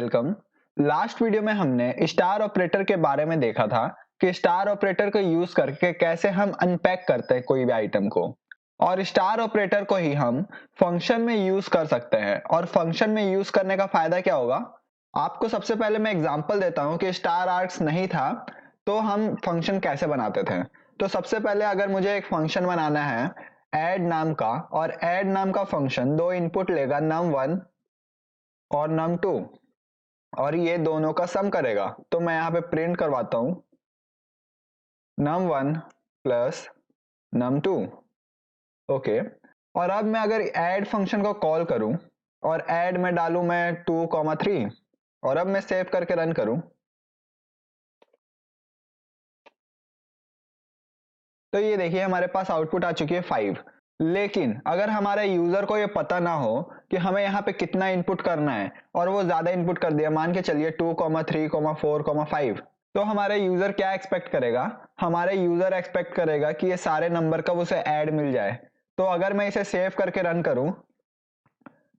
Welcome. Last video में हमने star operator के बारे में देखा था कि स्टार ऑपरेटर को यूज करके कैसे हम अनपैक करते हैं कोई भी आइटम को, और स्टार ऑपरेटर को ही हम फंक्शन में यूज कर सकते हैं। और फंक्शन में यूज करने का फायदा क्या होगा, आपको सबसे पहले मैं एग्जांपल देता हूं कि स्टार आर्क्स नहीं था तो हम फंक्शन कैसे बनाते थे। तो सबसे पहले अगर मुझे एक फंक्शन बनाना है ऐड नाम का, और ऐड नाम का फंक्शन दो इनपुट लेगा num1 और num2, और ये दोनों का सम करेगा। तो मैं यहाँ पे प्रिंट करवाता हूं num1 प्लस num2। ओके, और अब मैं अगर ऐड फंक्शन को कॉल करूं और ऐड में डालूं मैं 2,3, और अब मैं सेव करके रन करूं तो ये देखिए हमारे पास आउटपुट आ चुकी है 5। लेकिन अगर हमारे यूजर को ये पता ना हो कि हमें यहाँ पे कितना इनपुट करना है और वो ज्यादा इनपुट कर दिया, मान के चलिए 2,3, 4, 5, तो हमारे यूजर क्या एक्सपेक्ट करेगा, हमारे यूजर एक्सपेक्ट करेगा कि ये सारे नंबर का उसे ऐड मिल जाए। तो अगर मैं इसे सेव करके रन करूं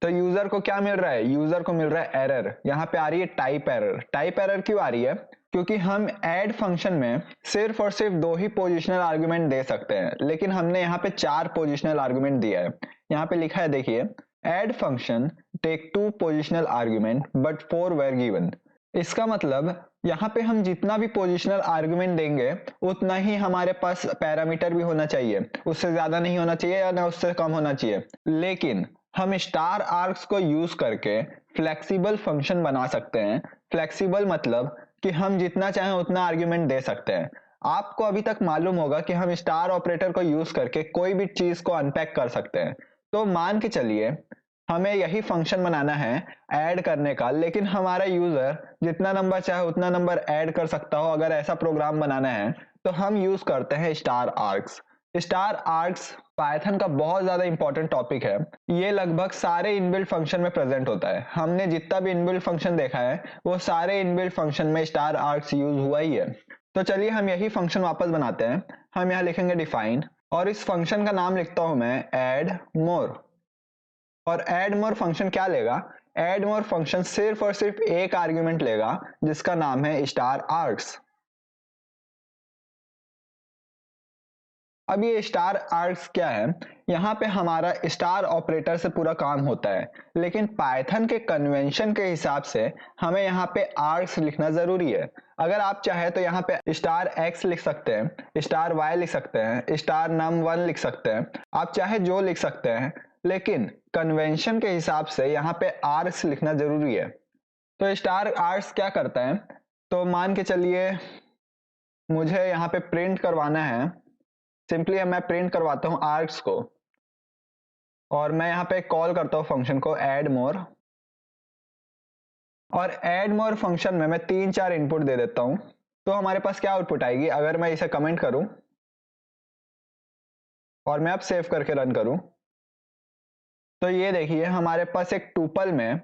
तो यूजर को क्या मिल रहा है, यूजर को मिल रहा है एरर। यहाँ पे आ रही है टाइप एरर। टाइप एरर क्यों आ रही है, क्योंकि हम ऐड फंक्शन में सिर्फ और सिर्फ दो ही पोजिशनल आर्गुमेंट दे सकते हैं, लेकिन हमने यहाँ पे 4 पोजिशनल आर्गुमेंट दिया है। यहाँ पे लिखा है देखिए, add function take 2 positional argument but 4 were given. इसका मतलब यहाँ पे हम जितना भी पोजिशनल आर्गुमेंट देंगे उतना ही हमारे पास पैरामीटर भी होना चाहिए, उससे ज्यादा नहीं होना चाहिए या ना उससे कम होना चाहिए। लेकिन हम स्टार आर्क्स को यूज करके फ्लेक्सिबल फंक्शन बना सकते हैं। फ्लेक्सिबल मतलब कि हम जितना चाहें उतना आर्ग्यूमेंट दे सकते हैं। आपको अभी तक मालूम होगा कि हम स्टार ऑपरेटर को यूज करके कोई भी चीज को अनपैक कर सकते हैं। तो मान के चलिए हमें यही फंक्शन बनाना है ऐड करने का, लेकिन हमारा यूजर जितना नंबर चाहे उतना नंबर ऐड कर सकता हो। अगर ऐसा प्रोग्राम बनाना है तो हम यूज करते हैं star arcs. Star arcs Python का बहुत ज्यादा इंपॉर्टेंट टॉपिक है। ये लगभग सारे इनबिल्ट फंक्शन में प्रेजेंट होता है। हमने जितना भी इनबिल्ट फंक्शन देखा है वो सारे इनबिल्ट फंक्शन में स्टार आर्क्स यूज हुआ ही है। तो चलिए हम यही फंक्शन वापस बनाते हैं। हम यहाँ लिखेंगे डिफाइन, और इस फंक्शन का नाम लिखता हूं मैं ऐड मोर। और ऐड मोर फंक्शन क्या लेगा, ऐड मोर फंक्शन सिर्फ और सिर्फ एक आर्ग्यूमेंट लेगा जिसका नाम है स्टार आर्क्स। अब ये स्टार आर्क्स क्या है, यहाँ पे हमारा स्टार ऑपरेटर से पूरा काम होता है, लेकिन पाइथन के कन्वेंशन के हिसाब से हमें यहाँ पे आर्क्स लिखना जरूरी है। अगर आप चाहे तो यहाँ पे स्टार एक्स लिख सकते हैं, स्टार वाई लिख सकते हैं, स्टार num1 लिख सकते हैं, आप चाहे जो लिख सकते हैं, लेकिन कन्वेंशन के हिसाब से यहाँ पे आर्क्स लिखना जरूरी है। तो स्टार आर्क्स क्या करता है, तो मान के चलिए मुझे यहाँ पे प्रिंट करवाना है, सिंपली मैं प्रिंट करवाता हूं आर्क्स को, और मैं यहाँ पे कॉल करता हूं फंक्शन को ऐड मोर। और ऐड मोर फंक्शन में मैं 3-4 इनपुट दे देता हूं, तो हमारे पास क्या आउटपुट आएगी। अगर मैं इसे कमेंट करूं और मैं अब सेव करके रन करूं तो ये देखिए हमारे पास एक टुपल में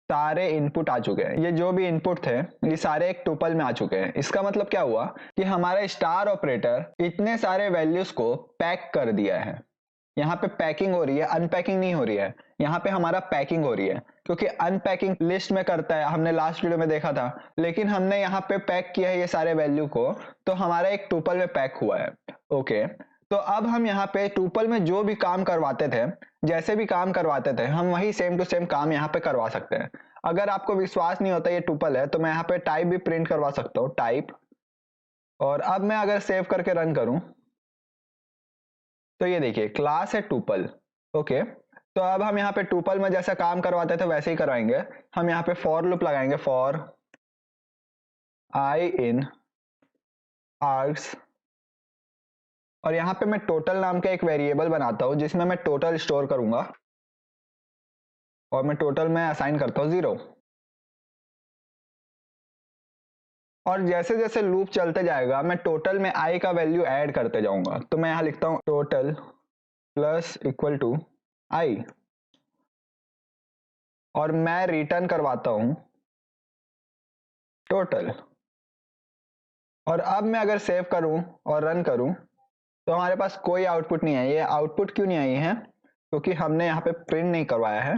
सारे इनपुट आ चुके हैं। ये जो भी इनपुट थे ये सारे एक टुपल में आ चुके हैं। इसका मतलब क्या हुआ कि हमारा स्टार ऑपरेटर इतने सारे वैल्यूज को पैक कर दिया है। यहाँ पे पैकिंग हो रही है, अनपैकिंग नहीं हो रही है। यहाँ पे हमारा पैकिंग हो रही है, क्योंकि अनपैकिंग लिस्ट में करता है, हमने लास्ट वीडियो में देखा था। लेकिन हमने यहाँ पे पैक किया है ये सारे वैल्यू को, तो हमारा एक टुपल में पैक हुआ है। ओके, तो अब हम यहाँ पे टुपल में जो भी काम करवाते थे, जैसे भी काम करवाते थे, हम वही सेम टू सेम काम यहाँ पे करवा सकते हैं। अगर आपको विश्वास नहीं होता ये टुपल है तो मैं यहाँ पे टाइप भी प्रिंट करवा सकता हूँ, टाइप। और अब मैं अगर सेव करके रन करूं तो ये देखिए क्लास है टुपल। ओके, तो अब हम यहाँ पे टुपल में जैसा काम करवाते थे वैसे ही करवाएंगे। हम यहाँ पे फॉर लूप लगाएंगे, फॉर आई इन आर्क्स, और यहाँ पे मैं टोटल नाम का एक वेरिएबल बनाता हूँ जिसमें मैं टोटल स्टोर करूंगा, और मैं टोटल में असाइन करता हूँ 0। और जैसे जैसे लूप चलते जाएगा मैं टोटल में आई का वैल्यू ऐड करते जाऊंगा। तो मैं यहाँ लिखता हूँ टोटल प्लस इक्वल टू आई, और मैं रिटर्न करवाता हूं टोटल। और अब मैं अगर सेव करूं और रन करूं तो हमारे पास कोई आउटपुट नहीं आई है। आउटपुट क्यों नहीं आई है, क्योंकि हमने यहाँ पे प्रिंट नहीं करवाया है।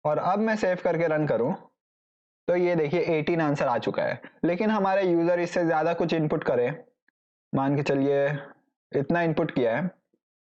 और अब मैं सेव करके रन करूं तो ये देखिए 18 आंसर आ चुका है। लेकिन हमारा यूजर इससे ज्यादा कुछ इनपुट करे, मान के चलिए इतना इनपुट किया है,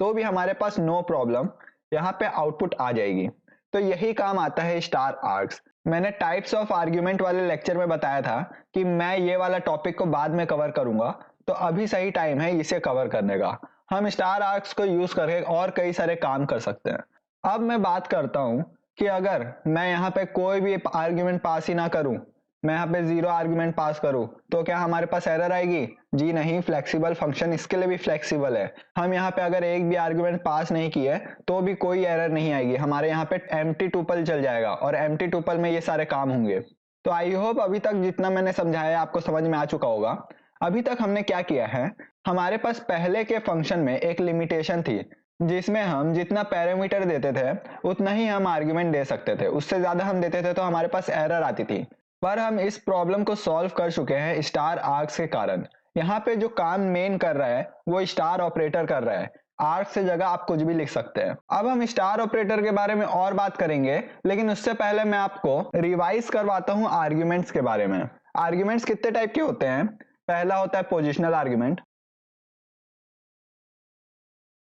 तो भी हमारे पास नो प्रॉब्लम, यहाँ पे आउटपुट आ जाएगी। तो यही काम आता है स्टार आर्क्स। मैंने टाइप्स ऑफ आर्ग्यूमेंट वाले लेक्चर में बताया था कि मैं ये वाला टॉपिक को बाद में कवर करूंगा, तो अभी सही टाइम है इसे कवर करने का। हम स्टार आर्क्स को यूज करके और कई सारे काम कर सकते हैं। अब मैं बात करता हूं कि अगर मैं यहाँ पे कोई भी आर्ग्यूमेंट पास ही ना करूं, मैं यहाँ पे 0 आर्ग्यूमेंट पास करूं, तो क्या हमारे पास एरर आएगी? जी नहीं, फ्लेक्सिबल फंक्शन इसके लिए भी फ्लेक्सिबल है। हम यहाँ पे अगर एक भी आर्ग्यूमेंट पास नहीं किए तो भी कोई एरर नहीं आएगी, हमारे यहाँ पे एम्प्टी टुपल चल जाएगा और एम्प्टी टुपल में ये सारे काम होंगे। तो आई होप अभी तक जितना मैंने समझाया आपको समझ में आ चुका होगा। अभी तक हमने क्या किया है, हमारे पास पहले के फंक्शन में एक लिमिटेशन थी जिसमें हम जितना पैरामीटर देते थे उतना ही हम आर्ग्यूमेंट दे सकते थे, उससे ज्यादा हम देते थे तो हमारे पास एरर आती थी। पर हम इस प्रॉब्लम को सॉल्व कर चुके हैं स्टार आर्क्स के कारण। यहाँ पे जो काम मेन कर रहा है वो स्टार ऑपरेटर कर रहा है, आर्क से जगह आप कुछ भी लिख सकते हैं। अब हम स्टार ऑपरेटर के बारे में और बात करेंगे, लेकिन उससे पहले मैं आपको रिवाइज करवाता हूँ आर्ग्यूमेंट्स के बारे में। आर्ग्यूमेंट्स कितने टाइप के होते हैं? पहला होता है पोजिशनल आर्ग्यूमेंट,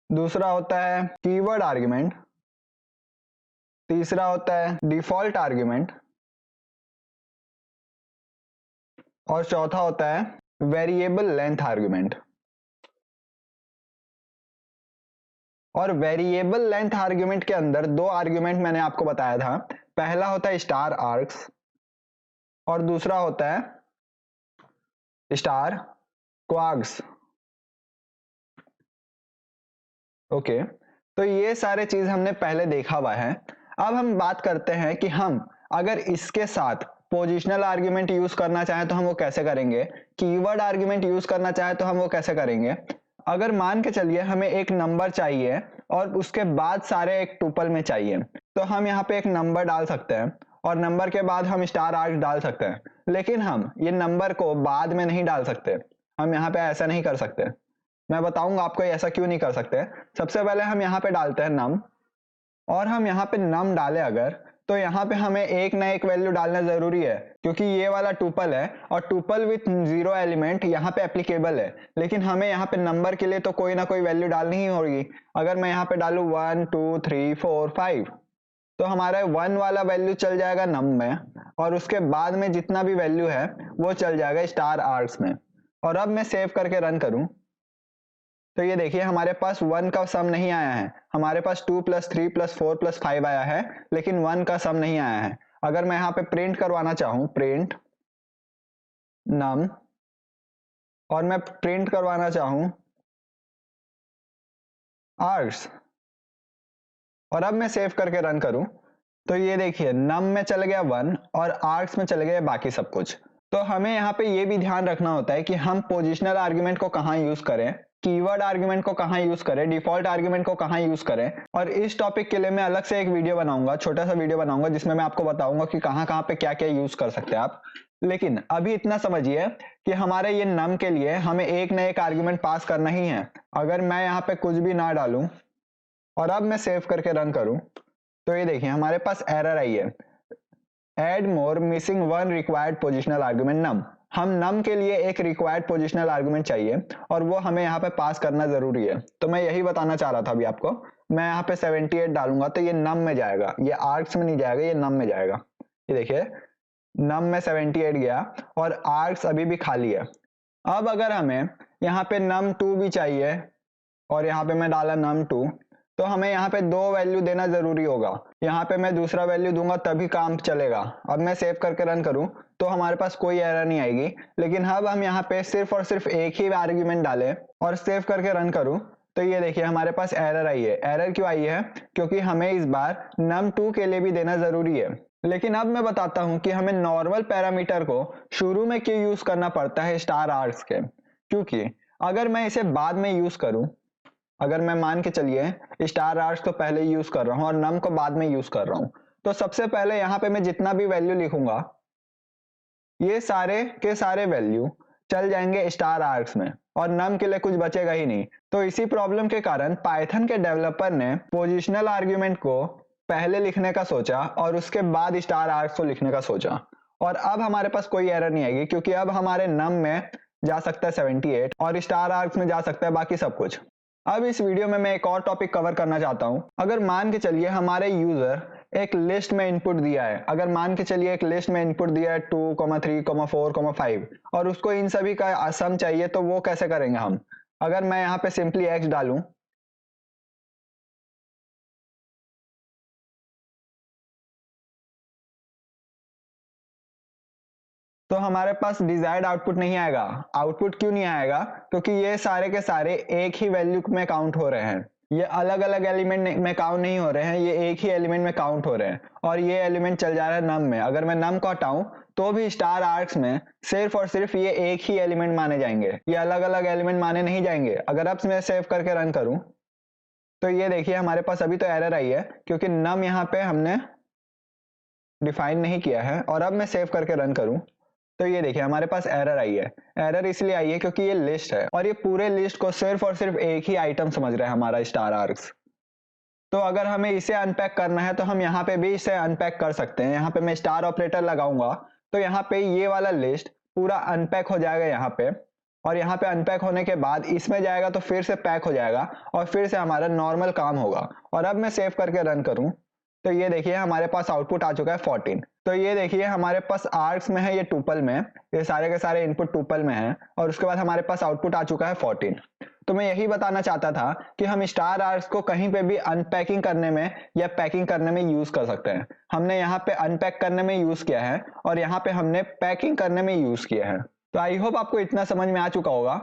दूसरा होता है कीवर्ड आर्ग्यूमेंट, तीसरा होता है डिफॉल्ट आर्ग्यूमेंट, और चौथा होता है वेरिएबल लेंथ आर्ग्यूमेंट। और वेरिएबल लेंथ आर्ग्यूमेंट के अंदर दो आर्ग्यूमेंट मैंने आपको बताया था, पहला होता है स्टार आर्क्स और दूसरा होता है स्टार क्वार्क्स। ओके, तो ये सारे चीज हमने पहले देखा हुआ है। अब हम बात करते हैं कि हम अगर इसके साथ पोजिशनल आर्ग्यूमेंट यूज करना चाहें तो हम वो कैसे करेंगे, कीवर्ड आर्ग्यूमेंट यूज करना चाहें तो हम वो कैसे करेंगे। अगर मान के चलिए हमें एक नंबर चाहिए और उसके बाद सारे एक टुपल में चाहिए, तो हम यहाँ पे एक नंबर डाल सकते हैं और नंबर के बाद हम स्टार आर्क डाल सकते हैं। लेकिन हम ये नंबर को बाद में नहीं डाल सकते, हम यहाँ पे ऐसा नहीं कर सकते। मैं बताऊंगा आपको ऐसा क्यों नहीं कर सकते। सबसे पहले हम यहाँ पे डालते हैं नम, और हम यहाँ पे नम डाले अगर, तो यहाँ पे हमें एक ना एक वैल्यू डालना जरूरी है, क्योंकि ये वाला टुपल है और टुपल विथ 0 एलिमेंट यहाँ पे एप्लीकेबल है। लेकिन हमें यहाँ पे नंबर के लिए तो कोई ना कोई वैल्यू डालनी ही होगी। अगर मैं यहाँ पे डालू 1 2 3 4 5, तो हमारा 1 वाला वैल्यू चल जाएगा नम में, और उसके बाद में जितना भी वैल्यू है वो चल जाएगा स्टार आर्क्स में। और अब मैं सेव करके रन करूं तो ये देखिए हमारे पास 1 का सम नहीं आया है, हमारे पास 2 + 3 + 4 + 5 आया है, लेकिन 1 का सम नहीं आया है। अगर मैं यहाँ पे प्रिंट करवाना चाहूं, प्रिंट नम, और मैं प्रिंट करवाना चाहूं आर्क्स, और अब मैं सेव करके रन करूं तो ये देखिए नम में चल गया 1 और आर्क्स में चल गया बाकी सब कुछ। तो हमें यहाँ पे ये भी ध्यान रखना होता है कि हम पोजिशनल आर्ग्यूमेंट को कहाँ यूज करें, कीवर्ड आर्ग्यूमेंट को कहाँ यूज करें, डिफॉल्ट आर्ग्यूमेंट को कहाँ यूज करें। और इस टॉपिक के लिए मैं अलग से एक वीडियो बनाऊंगा, छोटा सा वीडियो बनाऊंगा, जिसमें मैं आपको बताऊंगा कि कहाँ कहाँ पे क्या क्या यूज कर सकते हैं आप। लेकिन अभी इतना समझिए कि हमारे ये नम के लिए हमें एक न एक आर्ग्यूमेंट पास करना ही है। अगर मैं यहाँ पे कुछ भी ना डालूं और अब मैं सेव करके रन करूं तो ये देखिए हमारे पास एरर आई है, add more missing 1 required positional argument num. हम नम के लिए एक रिक्वायर्ड पोजिशनल आर्ग्यूमेंट चाहिए और वो हमें यहाँ पे पास करना जरूरी है। तो मैं यही बताना चाह रहा था अभी आपको। मैं यहाँ पे 78 डालूंगा तो ये नम में जाएगा, ये आर्क्स में नहीं जाएगा, ये नम में जाएगा। ये देखिए नम में 78 गया और आर्क्स अभी भी खाली है। अब अगर हमें यहाँ पे num 2 भी चाहिए और यहाँ पे मैं डाला num 2, तो हमें यहाँ पे 2 वैल्यू देना जरूरी होगा। यहाँ पे मैं दूसरा वैल्यू दूंगा तभी काम चलेगा। अब मैं सेव करके रन करूं तो हमारे पास कोई एरर नहीं आएगी। लेकिन अब हम यहाँ पे सिर्फ और सिर्फ एक ही आर्ग्यूमेंट डालें और सेव करके रन करूं तो ये देखिए हमारे पास एरर आई है। एरर क्यों आई है? क्योंकि हमें इस बार num 2 के लिए भी देना जरूरी है। लेकिन अब मैं बताता हूं कि हमें नॉर्मल पैरामीटर को शुरू में क्यों यूज करना पड़ता है स्टार आर्क्स के। क्योंकि अगर मैं इसे बाद में यूज करूं, अगर मैं मान के चलिए स्टार आर्क्स तो पहले यूज कर रहा हूं और नम को बाद में यूज कर रहा हूं, तो सबसे पहले यहाँ पे मैं जितना भी वैल्यू लिखूंगा ये सारे के सारे वैल्यू चल जाएंगे स्टार आर्क्स में और नम के लिए कुछ बचेगा ही नहीं। तो इसी प्रॉब्लम के कारण पाइथन के डेवलपर ने पोजिशनल आर्ग्यूमेंट को पहले लिखने का सोचा और उसके बाद स्टार आर्क्स को लिखने का सोचा, और अब हमारे पास कोई एरर नहीं आएगी क्योंकि अब हमारे नम में जा सकता है 78 और स्टार आर्क्स में जा सकता है बाकी सब कुछ। अब इस वीडियो में मैं एक और टॉपिक कवर करना चाहता हूं। अगर मान के चलिए हमारे यूजर एक लिस्ट में इनपुट दिया है, अगर मान के चलिए एक लिस्ट में इनपुट दिया है 2, 3, 4, 5 और उसको इन सभी का सम चाहिए, तो वो कैसे करेंगे हम? अगर मैं यहाँ पे सिंपली x डालूं तो हमारे पास डिजायर्ड आउटपुट नहीं आएगा। आउटपुट क्यों नहीं आएगा? क्योंकि ये सारे के सारे एक ही वैल्यू में काउंट हो रहे हैं, ये अलग अलग एलिमेंट में काउंट नहीं हो रहे हैं, ये एक ही एलिमेंट में काउंट हो रहे हैं और ये एलिमेंट चल जा रहा है नम में। अगर मैं नम को हटाऊं तो भी स्टार आर्क्स में सिर्फ और सिर्फ ये एक ही एलिमेंट माने जाएंगे, ये अलग अलग एलिमेंट माने नहीं जाएंगे। अगर अब मैं सेव करके रन करूं तो ये देखिए हमारे पास अभी तो एरर आई है क्योंकि नम यहाँ पे हमने डिफाइन नहीं किया है। और अब मैं सेव करके रन करूं तो ये देखिए हमारे पास एरर आई है। एरर इसलिए आई है क्योंकि ये लिस्ट है और ये पूरे लिस्ट को सिर्फ और सिर्फ एक ही आइटम समझ रहा है हमारा स्टार आर्क्स। तो अगर हमें इसे अनपैक करना है तो हम यहाँ पे भी इसे अनपैक कर सकते हैं। यहाँ पे मैं स्टार ऑपरेटर लगाऊंगा तो यहाँ पे ये वाला लिस्ट पूरा अनपैक हो जाएगा यहाँ पे, और यहाँ पे अनपैक होने के बाद इसमें जाएगा तो फिर से पैक हो जाएगा और फिर से हमारा नॉर्मल काम होगा। और अब मैं सेव करके रन करूं तो ये देखिए हमारे पास आउटपुट आ चुका है 14। तो ये देखिए हमारे पास आर्क्स में है, ये टुपल में, ये सारे के सारे इनपुट टुपल में है और उसके बाद हमारे पास आउटपुट आ चुका है 14। तो मैं यही बताना चाहता था कि हम स्टार आर्क्स को कहीं पे भी अनपैकिंग करने में या पैकिंग करने में यूज कर सकते हैं। हमने यहाँ पे अनपैक करने में यूज किया है और यहाँ पे हमने पैकिंग करने में यूज किया है। तो आई होप आपको इतना समझ में आ चुका होगा।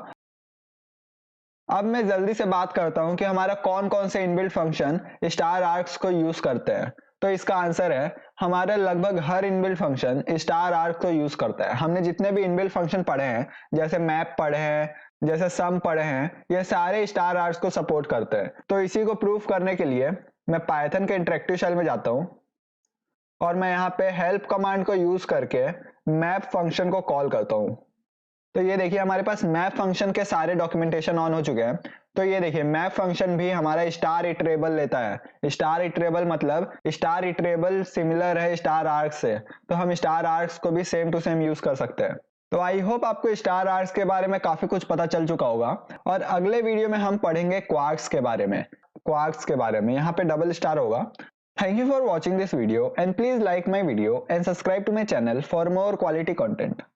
अब मैं जल्दी से बात करता हूं कि हमारा कौन कौन से इनबिल्ट फंक्शन स्टार आर्क्स को यूज करते हैं। तो इसका आंसर है हमारे लगभग हर इनबिल्ट फंक्शन स्टार आर्क को यूज करता है। हमने जितने भी इनबिल्ट फंक्शन पढ़े हैं, जैसे मैप पढ़े हैं, जैसे सम पढ़े हैं, ये सारे स्टार आर्क्स को सपोर्ट करते हैं। तो इसी को प्रूफ करने के लिए मैं पाइथन के इंटरेक्टिव शेल में जाता हूं और मैं यहाँ पे हेल्प कमांड को यूज करके मैप फंक्शन को कॉल करता हूं। तो ये देखिए हमारे पास मैप फंक्शन के सारे डॉक्यूमेंटेशन ऑन हो चुके हैं। तो ये देखिए मैप फंक्शन भी हमारा स्टार इटरेबल लेता है। स्टार इटरेबल मतलब स्टार इटरेबल सिमिलर है स्टार आर्क्स से, तो हम स्टार आर्क्स को भी सेम टू सेम यूज कर सकते हैं। तो आई होप आपको स्टार आर्क्स के बारे में काफी कुछ पता चल चुका होगा और अगले वीडियो में हम पढ़ेंगे क्वार्क्स के बारे में। क्वार्क्स के बारे में यहाँ पे डबल स्टार होगा। Thank you for watching this video and please like my video and subscribe to my channel for more quality content.